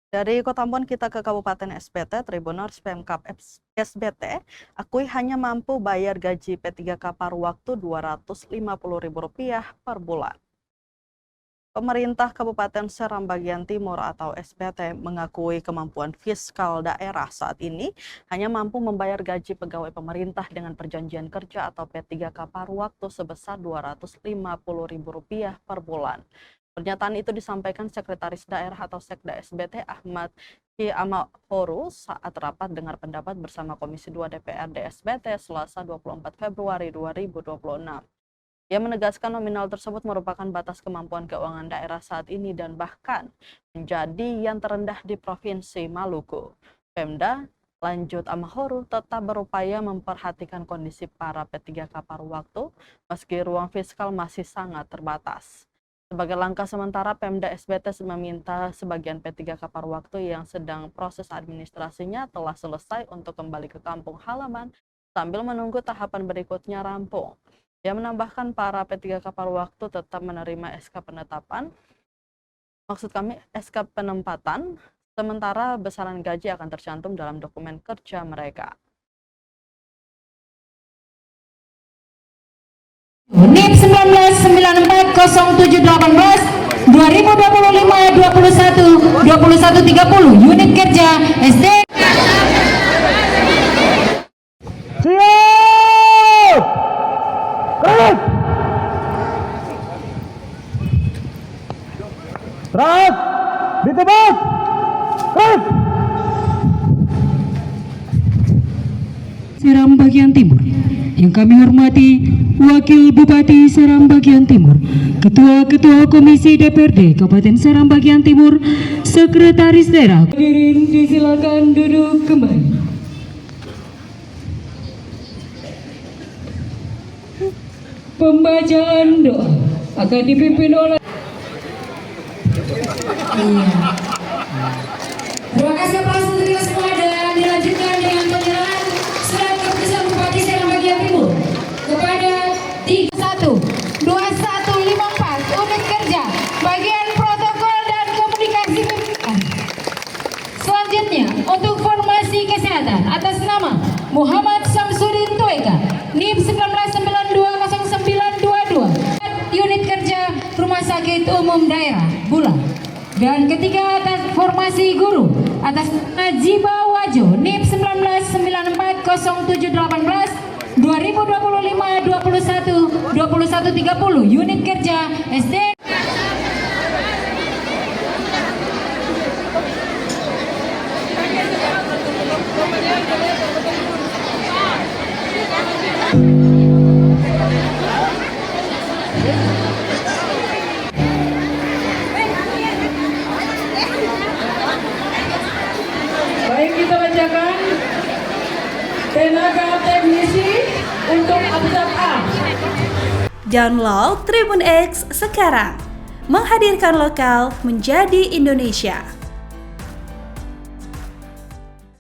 Dari Kota Ambon kita ke Kabupaten SBT, Tribuners Pemkab SBT akui hanya mampu bayar gaji P3K paruh waktu Rp250.000 per bulan. Pemerintah Kabupaten Seram Bagian Timur atau SBT mengakui kemampuan fiskal daerah saat ini hanya mampu membayar gaji pegawai pemerintah dengan perjanjian kerja atau P3K paruh waktu sebesar Rp250.000 per bulan. Pernyataan itu disampaikan Sekretaris Daerah atau Sekda SBT Ahmad Ki-Amahoru saat rapat dengar pendapat bersama Komisi 2 DPRD SBT Selasa 24 Februari 2026. Ia menegaskan nominal tersebut merupakan batas kemampuan keuangan daerah saat ini dan bahkan menjadi yang terendah di Provinsi Maluku. Pemda, lanjut Amahoru, tetap berupaya memperhatikan kondisi para P3K paruh waktu meski ruang fiskal masih sangat terbatas. Sebagai langkah sementara, Pemda SBT meminta sebagian P3K paruh waktu yang sedang proses administrasinya telah selesai untuk kembali ke kampung halaman sambil menunggu tahapan berikutnya rampung. Dia menambahkan para P3K paruh waktu tetap menerima SK penempatan, sementara besaran gaji akan tercantum dalam dokumen kerja mereka. NIP 19940718 2025-21-2130 unit kerja SD. Siap! Gerak! Gerak! Di tempat! Gerak! Seram Bagian Timur. Yang kami hormati Wakil Bupati Seram Bagian Timur, Ketua-Ketua Komisi DPRD Kabupaten Seram Bagian Timur, Sekretaris Daerah. Hadirin disilakan duduk kembali. Pembacaan doa akan dipimpin oleh. Terima kasih Pak Menteri semua dan dilanjutkan dengan penyerahan surat keputusan Bupati Seram Bagian Timur kepada 312154 unit kerja bagian protokol dan komunikasi pimpinan. Selanjutnya untuk formasi kesehatan atas nama Muhammad Samsudin Toeka NIP 19920922 unit kerja Rumah Sakit Umum Daerah Bulan. Dan ketiga atas formasi guru atas Najiba Wajo NIP 19940718 2025-21-2130 unit kerja SD. Baik, kita bacakan tenaga teknisi untuk abjad A. Download Tribun X sekarang, menghadirkan lokal menjadi Indonesia.